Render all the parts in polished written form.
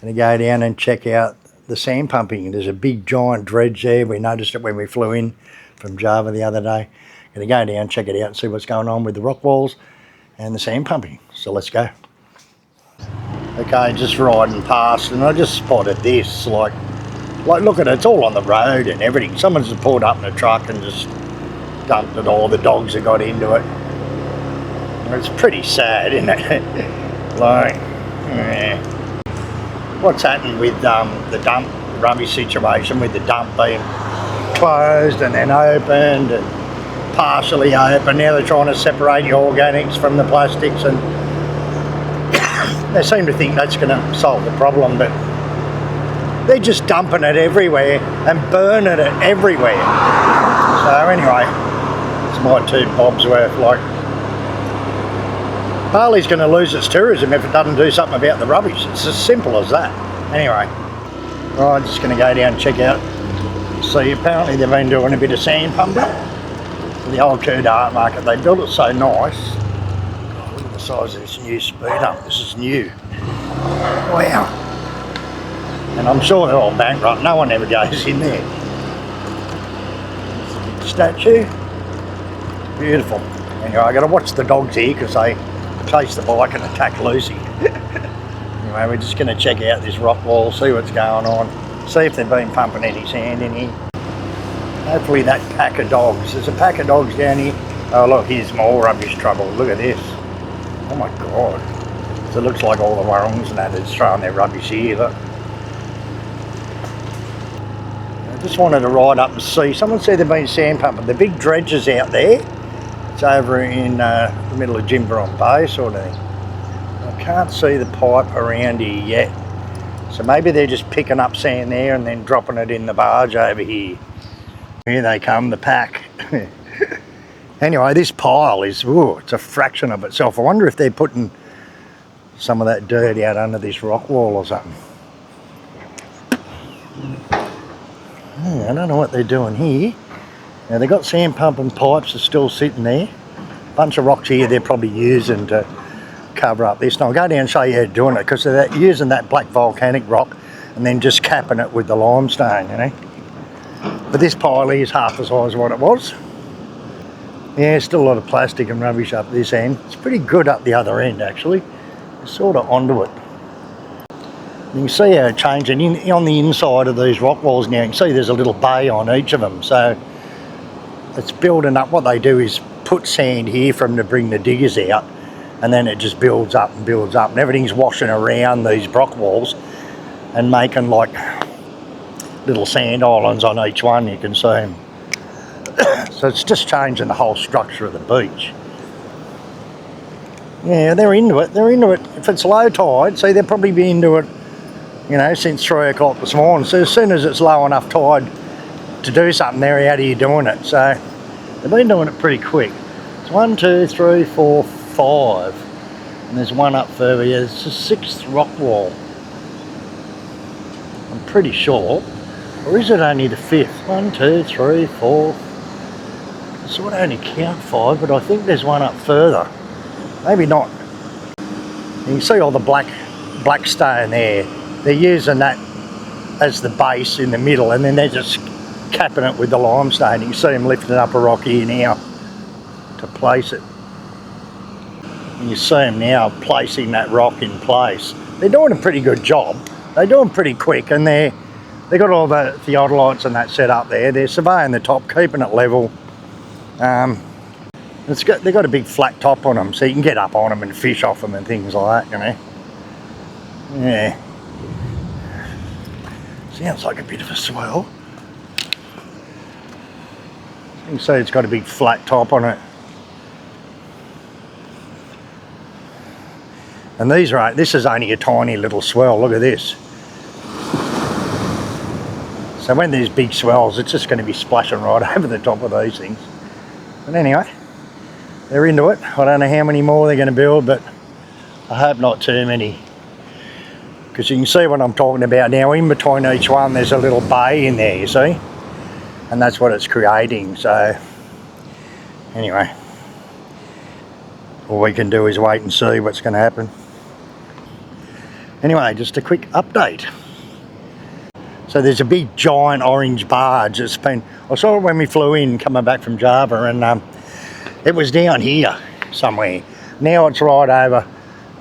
Gonna go down and check out the sand pumping. There's a big giant dredge there. We noticed it when we flew in from Java the other day. Gonna go down, check it out and see what's going on with the rock walls and the sand pumping. So let's go. Okay, just riding past and I just spotted this, like look at it, it's all on the road and everything. Someone's just pulled up in a truck and just dumped it all. The dogs have got into it. It's pretty sad, isn't it? Like, yeah. What's happened with the dump rubbish situation, with the dump being closed and then opened and partially open. Now they're trying to separate the organics from the plastics, and they seem to think that's going to solve the problem, but they're just dumping it everywhere and burning it everywhere. So anyway, it's my 2 bobs worth. Like, Bali's going to lose its tourism if it doesn't do something about the rubbish. It's as simple as that. Anyway, right, just going to go down and check out. See, apparently they've been doing a bit of sand pumping for the old Kuta art market. They built it so nice. Oh, look at the size of this new speeder. This is new. Wow. And I'm sure they're all bankrupt. No one ever goes in there. Statue. Beautiful. Anyway, I got to watch the dogs here because they chase the bike and attack Lucy. Anyway, we're just going to check out this rock wall, see what's going on, see if they've been pumping any sand in here. Hopefully that pack of dogs. There's a pack of dogs down here. Oh look, here's more rubbish trouble. Look at this. Oh my god. So it looks like all the warungs and that is throwing their rubbish here. Look. I just wanted to ride up and see. Someone said they've been sand pumping. The big dredges out there. It's over in the middle of Jimbaron Bay sort of thing. I can't see the pipe around here yet. So maybe they're just picking up sand there and then dropping it in the barge over here. Here they come, the pack. Anyway, this pile is, ooh, it's a fraction of itself. I wonder if they're putting some of that dirt out under this rock wall or something. I don't know what they're doing here. Now they've got sand pumping pipes are still sitting there. Bunch of rocks here they're probably using to cover up this. Now I'll go down and show you how they're doing it, because they're using that black volcanic rock and then just capping it with the limestone, you know. But this pile here is half the size of what it was. Yeah, still a lot of plastic and rubbish up this end. It's pretty good up the other end actually. It's sort of onto it. You can see how it's changing on the inside of these rock walls now. You can see there's a little bay on each of them. So it's building up. What they do is put sand here for them to bring the diggers out, and then it just builds up and builds up, and everything's washing around these rock walls and making like little sand islands on each one. You can see them. So it's just changing the whole structure of the beach. Yeah, they're into it. They're into it. If it's low tide, see, they'll probably be into it, you know, since 3 o'clock this morning. So as soon as it's low enough tide to do something, they're out here doing it. So they've been doing it pretty quick. It's 1, 2, 3, 4, 5, and there's one up further here. It's the 6th rock wall, I'm pretty sure. Or is it only the 5th? 1, 2, 3, 4. I sort of only count 5, but I think there's one up further. Maybe not. You can see all the black stone there. They're using that as the base in the middle, and then they're just capping it with the limestone. You can see them lifting up a rock here now to place it. And you see them now placing that rock in place. They're doing a pretty good job. They're doing pretty quick, and they've got all the theodolites and that set up there. They're surveying the top, keeping it level. They've got a big flat top on them, so you can get up on them and fish off them and things like that, you know. Yeah. Sounds like a bit of a swell. You can see it's got a big flat top on it. And this is only a tiny little swell. Look at this. So when there's big swells, it's just going to be splashing right over the top of these things. But anyway, they're into it. I don't know how many more they're going to build, but I hope not too many. Because you can see what I'm talking about now. In between each one, there's a little bay in there, you see? And that's what it's creating. So anyway, all we can do is wait and see what's going to happen. Anyway, just a quick update. So there's a big giant orange barge. It's been, I saw it when we flew in coming back from Java, and it was down here somewhere. Now it's right over,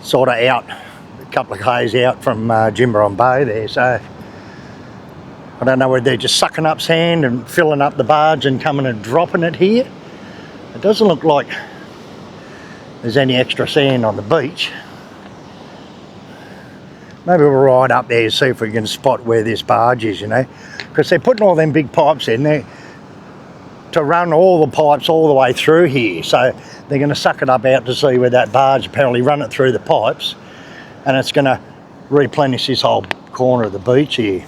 sort of out, a couple of k's out from Jerman Bay there. So I don't know whether they're just sucking up sand and filling up the barge and coming and dropping it here. It doesn't look like there's any extra sand on the beach. Maybe we'll ride up there and see if we can spot where this barge is, you know, because they're putting all them big pipes in there to run all the pipes all the way through here. So they're going to suck it up out to see where that barge, apparently run it through the pipes, and it's going to replenish this whole corner of the beach here.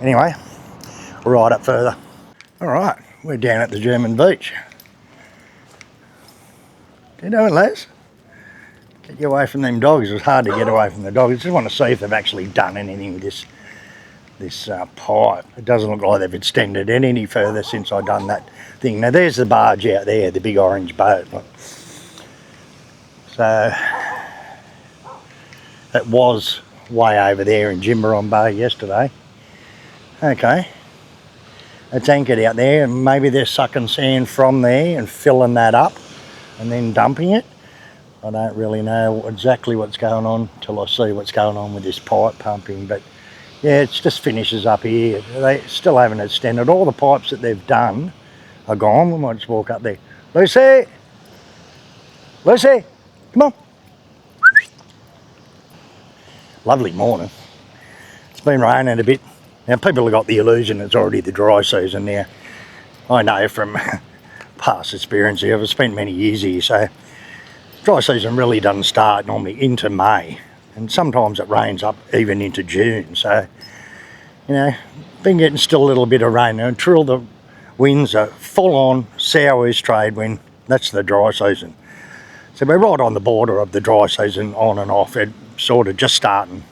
Anyway, we'll ride up further. All right, we're down at the Jerman Beach. What are you doing, Les? Get you away from them dogs. It was hard to get away from the dogs. I just want to see if they've actually done anything with this pipe. It doesn't look like they've extended it any further since I've done that thing. Now there's the barge out there, the big orange boat. So it was way over there in Jerman Bay yesterday. Okay, it's anchored out there, and maybe they're sucking sand from there and filling that up and then dumping it. I don't really know exactly what's going on till I see what's going on with this pipe pumping, but yeah, it just finishes up here. They still haven't extended. All the pipes that they've done are gone. We might just walk up there. Lucy! Lucy! Come on! Lovely morning. It's been raining a bit. Now people have got the illusion it's already the dry season now. I know from past experience here, I've spent many years here, so dry season really doesn't start normally into May, and sometimes it rains up even into June. So, you know, been getting still a little bit of rain now until the winds are full on southeast trade wind. That's the dry season. So we're right on the border of the dry season, on and off. It's sort of just starting,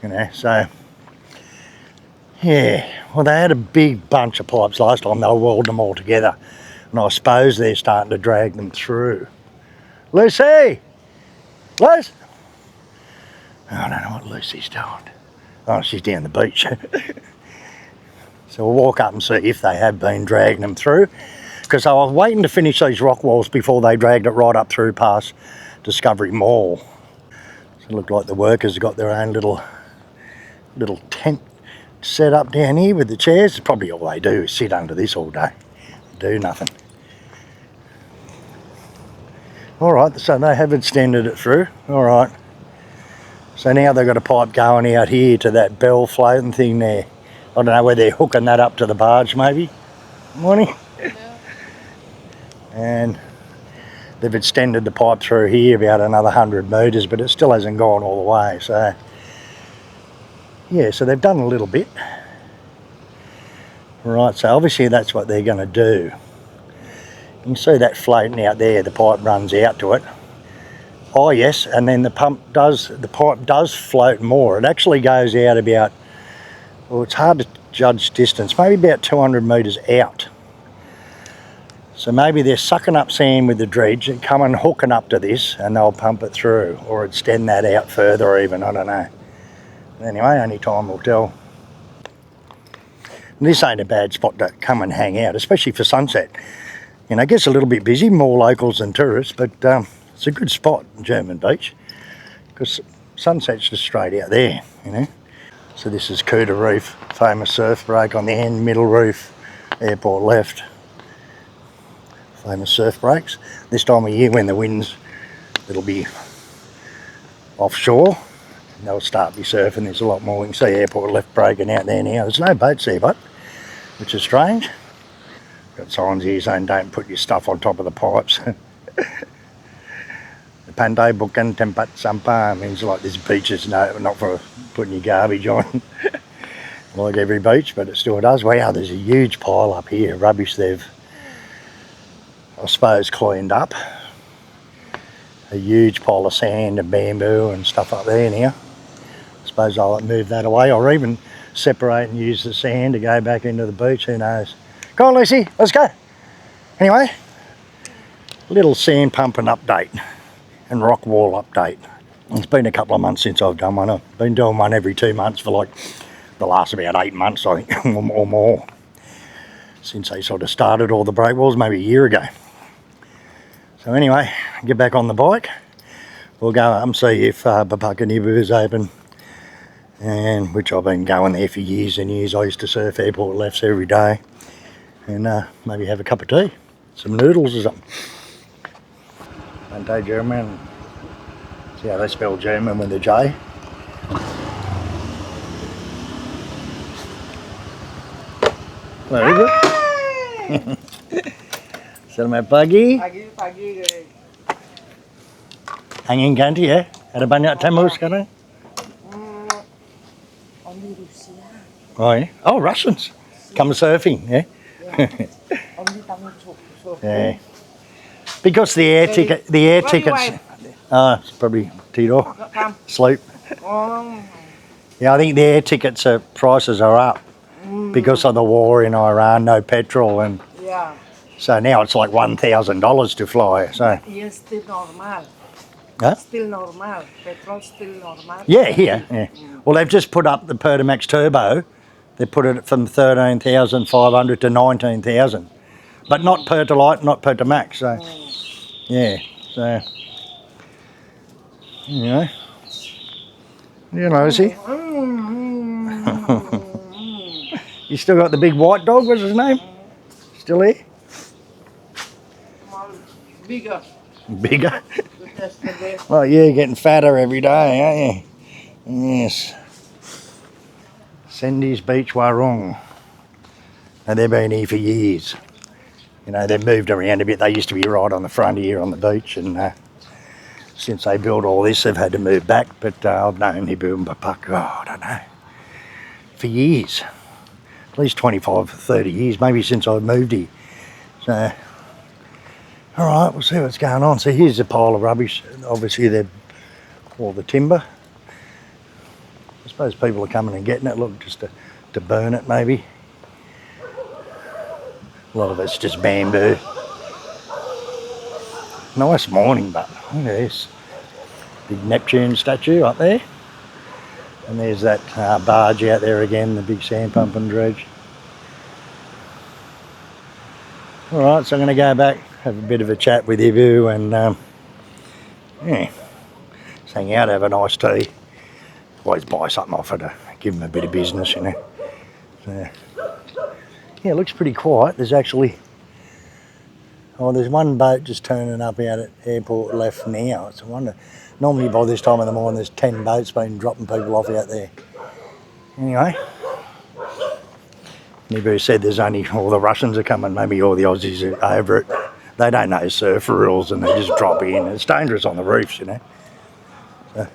you know. So yeah, well, they had a big bunch of pipes last time. They welded them all together, and I suppose they're starting to drag them through. Lucy! Lucy! I don't know what Lucy's doing. Oh, she's down the beach. So we'll walk up and see if they have been dragging them through, because I was waiting to finish these rock walls before they dragged it right up through past Discovery Mall. So it looked like the workers got their own little tent set up down here with the chairs. Probably all they do is sit under this all day, do nothing. Alright, so they have extended it through. Alright. So now they've got a pipe going out here to that bell floating thing there. I don't know whether they're hooking that up to the barge maybe. Morning. Yeah. And they've extended the pipe through here about another 100 metres, but it still hasn't gone all the way. So yeah, so they've done a little bit. Right, so obviously that's what they're going to do. You can see that floating out there, the pipe runs out to it. Oh yes, and then the pipe does float more. It actually goes out about, well, it's hard to judge distance, maybe about 200 metres out. So maybe they're sucking up sand with the dredge and coming hooking up to this, and they'll pump it through or extend that out further even, I don't know. Anyway, only time will tell. And this ain't a bad spot to come and hang out, especially for sunset. You know, it gets a little bit busy, more locals than tourists, but it's a good spot in Jerman Beach because sunset's just straight out there, you know. So this is Kuta Reef, famous surf break on the end, middle reef, airport left. Famous surf breaks. This time of year when the winds, it'll be offshore. And they'll start be surfing. There's a lot more. We can see airport left breaking out there now. There's no boats there, but which is strange. Got signs here saying don't put your stuff on top of the pipes. The Pandai Bukan Tempat Sampah means like this beach is not for putting your garbage on. Like every beach, but it still does. Wow, there's a huge pile up here. Rubbish they've, I suppose, cleaned up. A huge pile of sand and bamboo and stuff up there now. I suppose I'll move that away, or even separate and use the sand to go back into the beach, who knows. Come on, Lucy, let's go. Anyway, little sand pumping update and rock wall update. It's been a couple of months since I've done one. I've been doing one every 2 months for like the last about 8 months, I think, or more. Since they sort of started all the brake walls, maybe a year ago. So anyway, get back on the bike. We'll go up and see if Papakanibu is open. And which I've been going there for years and years. I used to surf airport lefts every day. And maybe have a cup of tea. Some noodles or something. Ante German. See how they spell German with a J. Very good. Selamat pagi. Pagi. Angin ganti ya? Ada banyak tamu sekarang? Only Rusia. Oh, yeah? Oh, Russians. Come surfing, yeah? Only tamu so. Yeah. Because the air tickets. It's probably Tito. Sleep. Yeah, I think the air tickets prices are up because of the war in Iran. No petrol, and Yeah. so now it's like $1,000 to fly. So Yes, still normal. huh? Still normal. Petrol still normal. Yeah, here. Yeah. Well, they've just put up the Pertamax Turbo. They put it from 13,500 to 19,000, but not Pertalite, not Pertamax. So yeah, so you know, see. You still got the big white dog, what's his name? Still here? Bigger. Bigger? Yesterday. Well, yeah, getting fatter every day, aren't you? Yes. Sendi's Beach Warung. And they've been here for years. You know, they've moved around a bit. They used to be right on the front here on the beach, and since they built all this, they've had to move back. But I've known Ibu and Bapak, I don't know, for years. At least 25, 30 years, maybe since I moved here. So, all right, we'll see what's going on. So here's a pile of rubbish. Obviously, they're all the timber. I suppose people are coming and getting it, look, just to burn it, maybe. A lot of it's just bamboo. Nice morning, but look at this. Big Neptune statue up there. And there's that barge out there again, the big sand pump and dredge. Alright, so I'm going to go back, have a bit of a chat with Ibu and yeah, just hang out, have a nice tea. Always buy something off her to give them a bit of business, you know. So, yeah, it looks pretty quiet. There's actually, there's one boat just turning up out at airport left now. It's a wonder. Normally by this time of the morning there's 10 boats been dropping people off out there. Anyway, Nibu said there's only, all the Russians are coming, maybe all the Aussies are over it. They don't know surf rules and they just drop in. It's dangerous on the reefs, you know. So,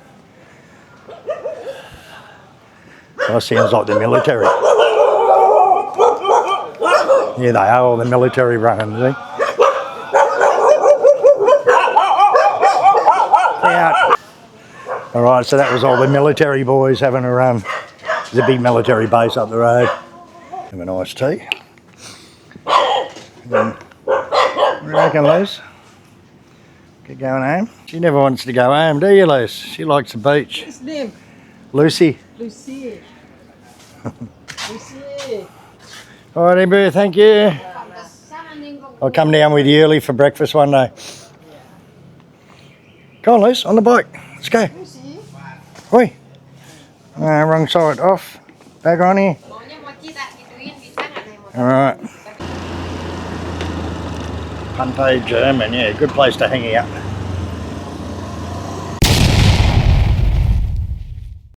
that sounds like the military. Yeah, they are all the military running, see? Out. All right, so that was all the military boys having a run. There's a big military base up the road. Have a nice tea. What do you reckon, Liz? Get going home? She never wants to go home, do you, Liz? She likes the beach. What's his name? Lucy. Lucy. Lucy. All right, Ibu, thank you. I'll come down with you early for breakfast one day. Come on, Liz, on the bike. Let's go. Oi. Wrong side off. Back on here. Alright. Pante German, yeah, good place to hang out.